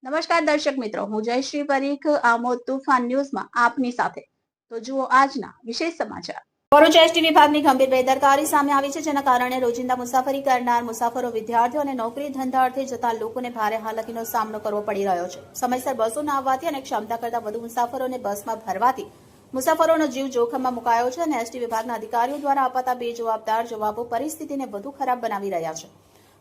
નમસ્કાર દર્શક મિત્રો, હું જયશ્રી પરીખ આમોદ તુફાન ન્યૂઝમાં આપની સાથે. તો જુઓ આજના વિશેષ સમાચાર. ભરૂચ એસટી વિભાગની ગંભીર બેદરકારી સામે આવી છે, જેના કારણે રોજિંદા મુસાફરી કરનાર મુસાફરો, વિદ્યાર્થીઓ અને નોકરી ધંધા અર્થે જતા લોકોને ભારે હાલાકીનો સામનો કરવો પડી રહ્યો છે. સમયસર બસો ન આવવાથી અને ક્ષમતા કરતાં વધુ મુસાફરોને બસમાં ભરવાથી મુસાફરોનો જીવ જોખમમાં મુકાયો છે અને એસટી વિભાગના અધિકારીઓ દ્વારા અપાતા બેજવાબદાર જવાબો પરિસ્થિતિને વધુ ખરાબ બનાવી રહ્યા છે.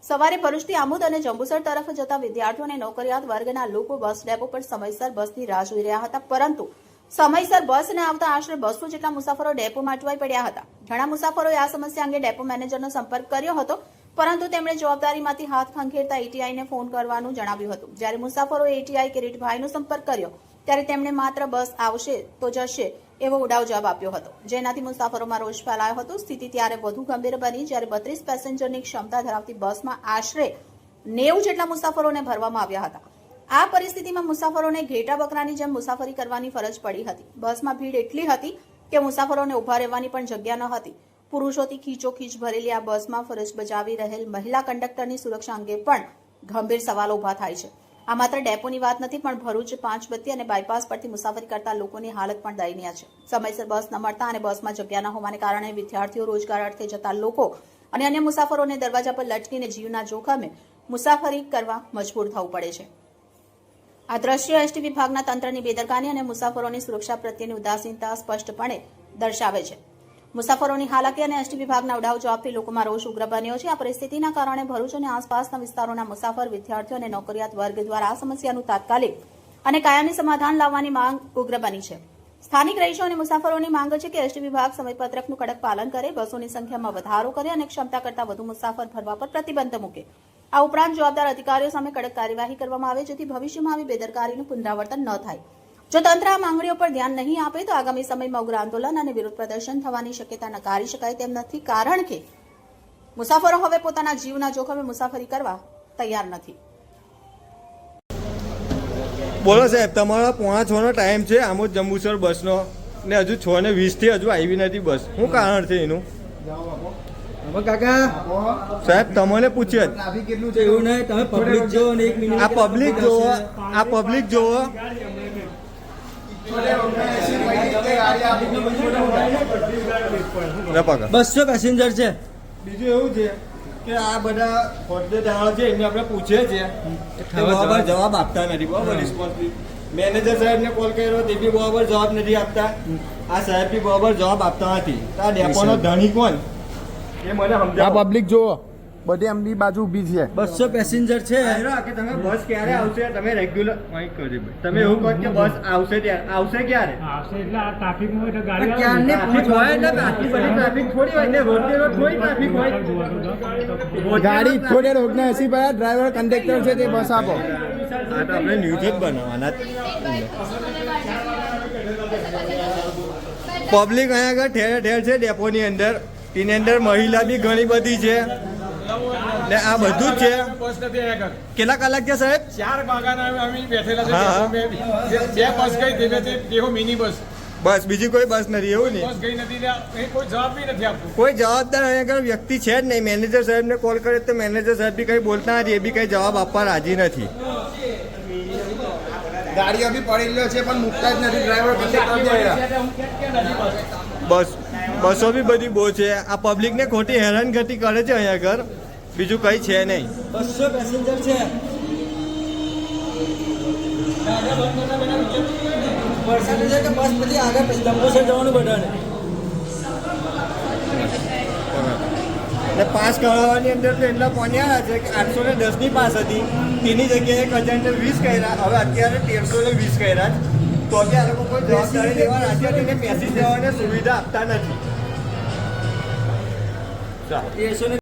સવારે ભરૂચથી આમોદ અને જંબુસર તરફ જતા વિદ્યાર્થીઓ અને નોકરિયાત વર્ગના લોકો બસ ડેપો પર સમયસર બસની રાહ જોઈ રહ્યા હતા, પરંતુ સમયસર બસ ન આવતા આશરે 200 જેટલા મુસાફરો ડેપોમાં અટવાઈ પડ્યા હતા. ઘણા મુસાફરોએ આ સમસ્યા અંગે ડેપો મેનેજરનો સંપર્ક કર્યો હતો, પરંતુ તેમણે જવાબદારીમાંથી હાથ ખંખેરતા એટીઆઈને ફોન કરવાનું જણાવ્યું હતું. જ્યારે મુસાફરોએ એટીઆઈ કિરીટભાઈનો સંપર્ક કર્યો ત્યારે તેમણે માત્ર બસ આવશે તો જશે એવો ઉડાવ જવાબ આપ્યો હતો, જેનાથી મુસાફરોમાં રોષ ફેલાયો હતો. સ્થિતિ ત્યારે વધુ ગંભીર બની જ્યારે 32 પેસેન્જરની ક્ષમતા ધરાવતી બસમાં આશરે 90 જેટલા મુસાફરોને ભરવામાં આવ્યા હતા. આ પરિસ્થિતિમાં મુસાફરોને ઘેટા બકરાની જેમ મુસાફરી કરવાની ફરજ પડી હતી. બસમાં ભીડ એટલી હતી કે મુસાફરોને ઉભા રહેવાની પણ જગ્યા ન હતી. પુરુષોથી ખીચોખીચ ભરેલી આ બસમાં ફરજ બજાવી રહેલ મહિલા કંડક્ટરની સુરક્ષા અંગે પણ ગંભીર સવાલો ઉભા થાય છે. આ માત્ર ડેપોની વાત નથી, પણ ભરૂચ, પાંચબત્તી અને બાયપાસ પરથી મુસાફરી કરતા લોકોની હાલત પણ દયનીય છે. સમયસર બસ ન મળતા અને બસમાં જગ્યા ન હોવાને કારણે વિદ્યાર્થીઓ, રોજગાર અર્થે જતા લોકો અને અન્ય મુસાફરોને દરવાજા પર લટકીને જીવના જોખમે મુસાફરી કરવા મજબૂર થવું પડે છે. આ દ્રશ્યો એસટી વિભાગના તંત્રની બેદરકારી અને મુસાફરોની સુરક્ષા પ્રત્યેની ઉદાસીનતા સ્પષ્ટપણે દર્શાવે છે. મુસાફરોની હાલાકી અને એસટી વિભાગના ઉડાવ જવાબથી લોકોમાં રોષ ઉગ્ર બન્યો છે. આ પરિસ્થિતિના કારણે ભરૂચ અને આસપાસના વિસ્તારોના મુસાફર, વિદ્યાર્થીઓ અને નોકરિયાત વર્ગ દ્વારા આ સમસ્યાનું તાત્કાલિક અને કાયમી સમાધાન લાવવાની માંગ ઉગ્ર બની છે. સ્થાનિક રહીશો અને મુસાફરોની માંગ છે કે એસટી વિભાગ સમયપત્રકનું કડક પાલન કરે, બસોની સંખ્યામાં વધારો કરે અને ક્ષમતા કરતાં વધુ મુસાફર ભરવા પર પ્રતિબંધ મૂકે. આ ઉપરાંત જવાબદાર અધિકારીઓ સામે કડક કાર્યવાહી કરવામાં આવે, જેથી ભવિષ્યમાં આવી બેદરકારીનું પુનરાવર્તન ન થાય. જો તંત્ર આ માંગણીઓ પર ધ્યાન નહીં આપે તો આગામી સમયમાં ઉગ્ર આંદોલન અને વિરોધ પ્રદર્શન થવાની શક્યતા નકારી શકાય તેમ નથી, કારણ કે મુસાફરો હવે પોતાના જીવના જોખમે મુસાફરી કરવા તૈયાર નથી. બોલો સાહેબ, તમારો 5:45 નો ટાઈમ છે આમોદ જંબુસર બસનો, ને હજુ 6:20 થી હજુ આવી નથી બસ. શું કારણ છે એનું? કાકા સાહેબ, તમને પૂછ્યું ટ્રાફિક કેટલું છે એવું નહીં, તમે પબ્લિક જો ને 1 મિનિટ આ પબ્લિક જોવો, આ પબ્લિક જોવો. બસો પેસેન્જર છે. બીજું એવું છે કે આ બધા હોદ્દેદારો છે એમને આપણે પૂછીએ છીએ, બરાબર જવાબ આપતા નથી. બરાબર રિસ્પોન્સ મેનેજર સાહેબને કોલ કર્યો તે બી બરાબર જવાબ નથી આપતા. આ સાહેબ બી બરાબર જવાબ આપતા નથી. આ ડેપોનો ધણી કોણ એ મને સમજાવો. આ પબ્લિક જુઓ, બધી એમની બાજુ ઊભી છે. 200 પેસેન્જર છે. કે તમે બસ ક્યારે આવશે, તમે રેગ્યુલર તમે એવું કહો કે બસ આવશે ત્યારે આવશે ક્યારે આવશે એટલે આ ટ્રાફિકમાં એટલે ગાડી ક્યારની હોય એટલે આટલી બધી ટ્રાફિક થોડી હોય ને રોડે રોડ થોડી ટ્રાફિક હોય. ગાડી થોડે રોડને 80 પર ડ્રાઈવર કંડક્ટર છે તે બસ આપો. આ તો આપણે ન્યૂઝ જ બનાવવાના. પબ્લિક અહીંયા આગળ ઠેર ઠેર છે ડેપોની અંદર. એની અંદર મહિલા બી ઘણી બધી છે ને આ બધું જ છે. બસ નથી અહીંયા આગળ. કેટલા કલાક છે સાહેબ? 4 વાગ્યાના અમે બેઠેલા છે. હા, હા. બે બસ ગઈ ધીમે ધીમે મિની બસ બસ બીજી કોઈ બસ નથી એવું ને? બસ ગઈ નથી ને અહીં કોઈ જવાબ બી નથી આપતું. કોઈ જવાબદાર અહીંયા આગળ વ્યક્તિ છે જ નહીં. મેનેજર સાહેબને કોલ કરે તો મેનેજર સાહેબ બી કંઈ બોલતા નથી, એ બી કંઈ જવાબ આપવા રાજી નથી. ગાડીઓ બી પડેલી છે પણ મુકતા જ નથી ડ્રાઈવર. બસો બી બધી બહુ છે. આ પબ્લિકને ખોટી હેરાનગતિ કરે છે અહીંયા આગળ, બીજું કંઈ છે નહીં. 200 પેસેન્જર છે. વરસાદ છે કે બસ પછી આગળ જંબુસર જવાનું બધાને. ને પાસ કરાવવાની અંદર તો એટલા પોન્યા છે કે 810 ની પાસ હતી, તેની જગ્યાએ 1020 કર્યા. હવે અત્યારે 1320 કર્યા. તો બી આ લોકો કોઈ જવાબદારી લેવા રાજી નથી ને પેસેન્જરોને સુવિધા આપતા નથી. 1300